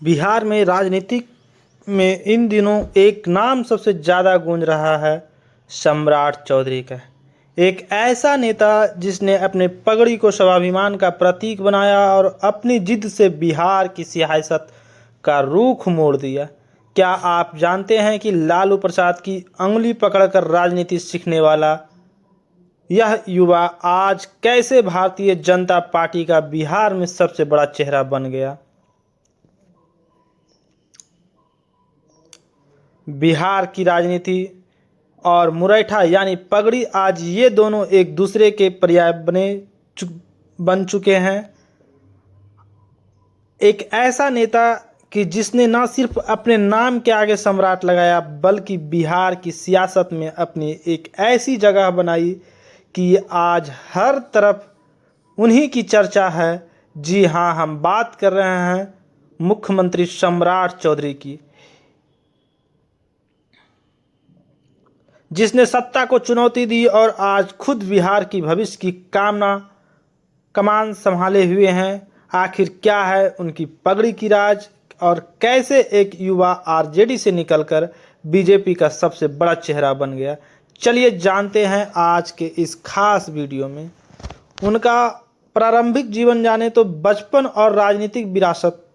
बिहार में राजनीतिक में इन दिनों एक नाम सबसे ज़्यादा गूंज रहा है, सम्राट चौधरी का। एक ऐसा नेता जिसने अपने पगड़ी को स्वाभिमान का प्रतीक बनाया और अपनी जिद से बिहार की सियासत का रुख मोड़ दिया। क्या आप जानते हैं कि लालू प्रसाद की अंगुली पकड़कर राजनीति सीखने वाला यह युवा आज कैसे भारतीय जनता पार्टी का बिहार में सबसे बड़ा चेहरा बन गया? बिहार की राजनीति और मुरैठा यानी पगड़ी, आज ये दोनों एक दूसरे के पर्याय बन चुके हैं। एक ऐसा नेता कि जिसने न सिर्फ अपने नाम के आगे सम्राट लगाया, बल्कि बिहार की सियासत में अपनी एक ऐसी जगह बनाई कि आज हर तरफ उन्हीं की चर्चा है। जी हाँ, हम बात कर रहे हैं मुख्यमंत्री सम्राट चौधरी की, जिसने सत्ता को चुनौती दी और आज खुद बिहार की भविष्य की कमान संभाले हुए हैं। आखिर क्या है उनकी पगड़ी की राज और कैसे एक युवा आरजेडी से निकलकर बीजेपी का सबसे बड़ा चेहरा बन गया? चलिए जानते हैं आज के इस खास वीडियो में। उनका प्रारंभिक जीवन जाने तो बचपन और राजनीतिक विरासत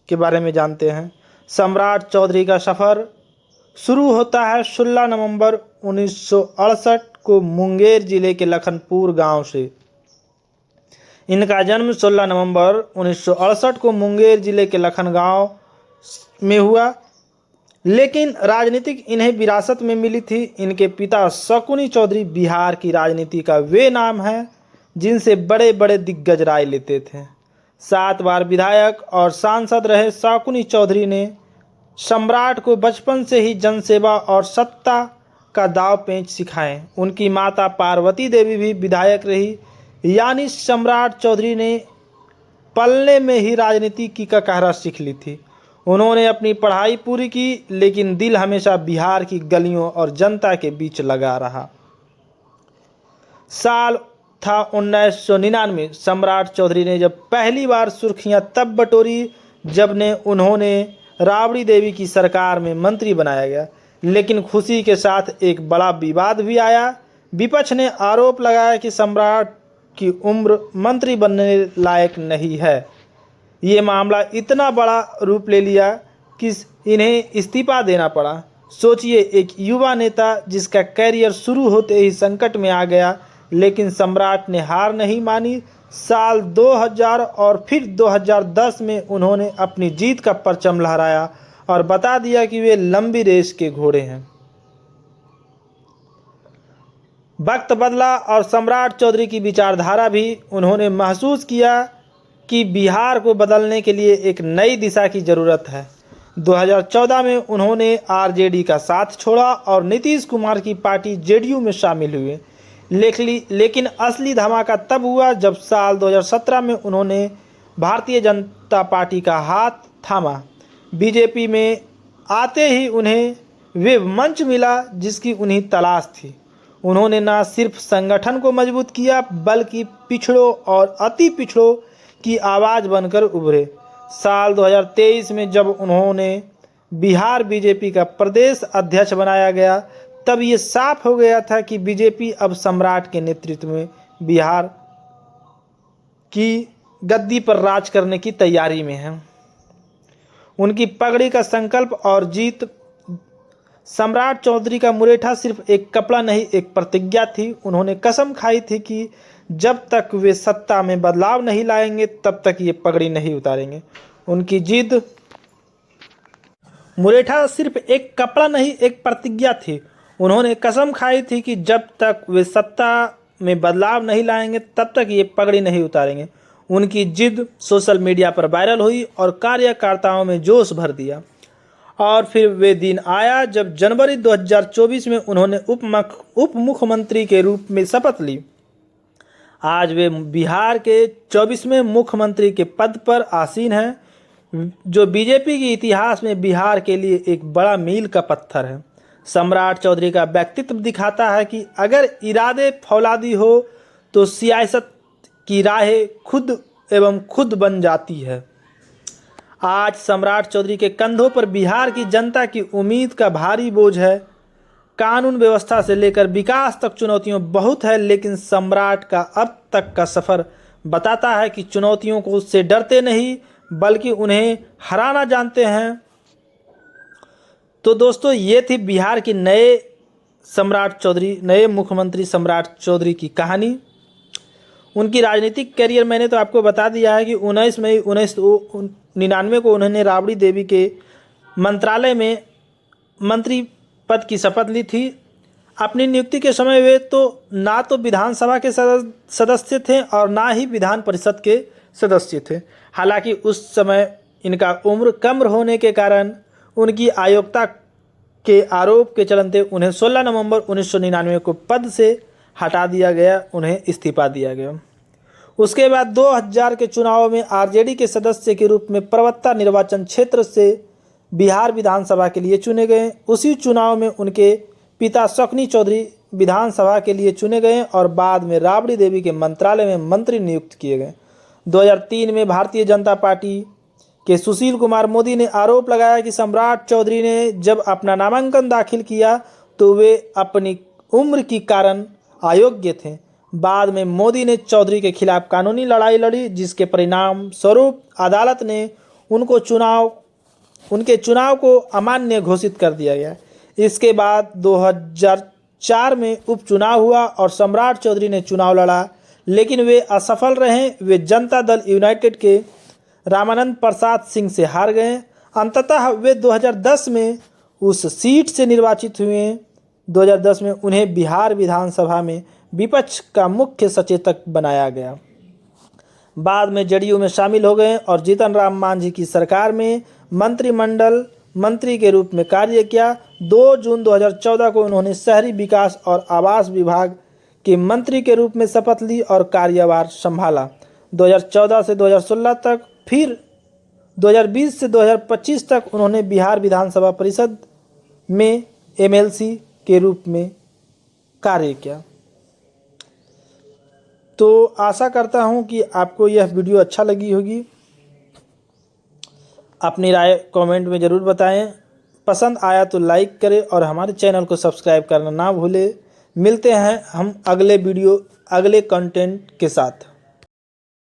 के बारे में जानते हैं। सम्राट चौधरी का सफ़र शुरू होता है 16 नवंबर 1968 को मुंगेर जिले के लखनपुर गांव से। इनका जन्म 16 नवंबर 1968 को मुंगेर जिले के लखन गांव में हुआ, लेकिन राजनीतिक इन्हें विरासत में मिली थी। इनके पिता शकुनी चौधरी बिहार की राजनीति का वे नाम है जिनसे बड़े बड़े दिग्गज राय लेते थे। 7 बार विधायक और सांसद रहे शकुनी चौधरी ने सम्राट को बचपन से ही जनसेवा और सत्ता का दाव पेंच सिखाए। उनकी माता पार्वती देवी भी विधायक रही, यानी सम्राट चौधरी ने पलने में ही राजनीति की ककारा सीख ली थी। उन्होंने अपनी पढ़ाई पूरी की, लेकिन दिल हमेशा बिहार की गलियों और जनता के बीच लगा रहा। साल था 1999। सम्राट चौधरी ने जब पहली बार सुर्खियां तब बटोरी जब उन्होंने राबड़ी देवी की सरकार में मंत्री बनाया गया, लेकिन खुशी के साथ एक बड़ा विवाद भी आया। विपक्ष ने आरोप लगाया कि सम्राट की उम्र मंत्री बनने लायक नहीं है। ये मामला इतना बड़ा रूप ले लिया कि इन्हें इस्तीफा देना पड़ा। सोचिए, एक युवा नेता जिसका कैरियर शुरू होते ही संकट में आ गया, लेकिन सम्राट ने हार नहीं मानी। साल 2000 और फिर 2010 में उन्होंने अपनी जीत का परचम लहराया और बता दिया कि वे लंबी रेस के घोड़े हैं। वक्त बदला और सम्राट चौधरी की विचारधारा भी। उन्होंने महसूस किया कि बिहार को बदलने के लिए एक नई दिशा की ज़रूरत है। 2014 में उन्होंने आरजेडी का साथ छोड़ा और नीतीश कुमार की पार्टी जेडीयू में शामिल हुए। लेकिन असली धमाका तब हुआ जब साल 2017 में उन्होंने भारतीय जनता पार्टी का हाथ थामा। बीजेपी में आते ही उन्हें वे मंच मिला जिसकी उन्हें तलाश थी। उन्होंने न सिर्फ संगठन को मजबूत किया, बल्कि पिछड़ों और अति पिछड़ों की आवाज़ बनकर उभरे। साल 2023 में जब उन्होंने बिहार बीजेपी का प्रदेश अध्यक्ष बनाया गया, तब ये साफ हो गया था कि बीजेपी अब सम्राट के नेतृत्व में बिहार की गद्दी पर राज करने की तैयारी में है। उनकी पगड़ी का संकल्प और जीत। सम्राट चौधरी का मुरैठा सिर्फ एक कपड़ा नहीं, एक प्रतिज्ञा थी। उन्होंने कसम खाई थी कि जब तक वे सत्ता में बदलाव नहीं लाएंगे, तब तक ये पगड़ी नहीं उतारेंगे। उनकी जिद। मुरैठा सिर्फ एक कपड़ा नहीं, एक प्रतिज्ञा थी। उन्होंने कसम खाई थी कि जब तक वे सत्ता में बदलाव नहीं लाएंगे, तब तक ये पगड़ी नहीं उतारेंगे। उनकी जिद सोशल मीडिया पर वायरल हुई और कार्यकर्ताओं में जोश भर दिया। और फिर वे दिन आया जब जनवरी 2024 में उन्होंने उप मुख्यमंत्री के रूप में शपथ ली। आज वे बिहार के 24वें मुख्यमंत्री के पद पर आसीन हैं, जो बीजेपी के इतिहास में बिहार के लिए एक बड़ा मील का पत्थर है। सम्राट चौधरी का व्यक्तित्व दिखाता है कि अगर इरादे फौलादी हो तो सियासत की राहें खुद बन जाती है। आज सम्राट चौधरी के कंधों पर बिहार की जनता की उम्मीद का भारी बोझ है। कानून व्यवस्था से लेकर विकास तक चुनौतियां बहुत है, लेकिन सम्राट का अब तक का सफ़र बताता है कि चुनौतियों को से डरते नहीं बल्कि उन्हें हराना जानते हैं। तो दोस्तों, ये थी बिहार की नए मुख्यमंत्री सम्राट चौधरी की कहानी। उनकी राजनीतिक करियर मैंने तो आपको बता दिया है कि 19 मई 1999 को उन्होंने राबड़ी देवी के मंत्रालय में मंत्री पद की शपथ ली थी। अपनी नियुक्ति के समय वे तो ना तो विधानसभा के सदस्य थे और ना ही विधान परिषद के सदस्य थे। हालांकि उस समय इनका उम्र कम होने के कारण उनकी अयोग्यता के आरोप के चलते उन्हें 16 नवंबर 1999 को पद से हटा दिया गया, उन्हें इस्तीफा दिया गया। उसके बाद 2000 के चुनाव में आरजेडी के सदस्य के रूप में परबत्ता निर्वाचन क्षेत्र से बिहार विधानसभा के लिए चुने गए। उसी चुनाव में उनके पिता शकुनी चौधरी विधानसभा के लिए चुने गए और बाद में राबड़ी देवी के मंत्रालय में मंत्री नियुक्त किए गए। 2003 में भारतीय जनता पार्टी के सुशील कुमार मोदी ने आरोप लगाया कि सम्राट चौधरी ने जब अपना नामांकन दाखिल किया तो वे अपनी उम्र के कारण अयोग्य थे। बाद में मोदी ने चौधरी के खिलाफ कानूनी लड़ाई लड़ी, जिसके परिणाम स्वरूप अदालत ने उनके चुनाव को अमान्य घोषित कर दिया गया। इसके बाद 2004 में उपचुनाव हुआ और सम्राट चौधरी ने चुनाव लड़ा, लेकिन वे असफल रहे। वे जनता दल यूनाइटेड के रामानंद प्रसाद सिंह से हार गए। अंततः वे 2010 में उस सीट से निर्वाचित हुए। 2010 में उन्हें बिहार विधानसभा में विपक्ष का मुख्य सचेतक बनाया गया। बाद में जदयू में शामिल हो गए और जीतन राम मांझी की सरकार में मंत्रिमंडल मंत्री के रूप में कार्य किया। 2 जून 2014 को उन्होंने शहरी विकास और आवास विभाग के मंत्री के रूप में शपथ ली और कार्यभार संभाला। 2014 से 2016 तक, फिर 2020 से 2025 तक उन्होंने बिहार विधानसभा परिषद में एमएलसी के रूप में कार्य किया। तो आशा करता हूं कि आपको यह वीडियो अच्छा लगी होगी। अपनी राय कमेंट में ज़रूर बताएं। पसंद आया तो लाइक करें और हमारे चैनल को सब्सक्राइब करना ना भूलें। मिलते हैं हम अगले कंटेंट के साथ।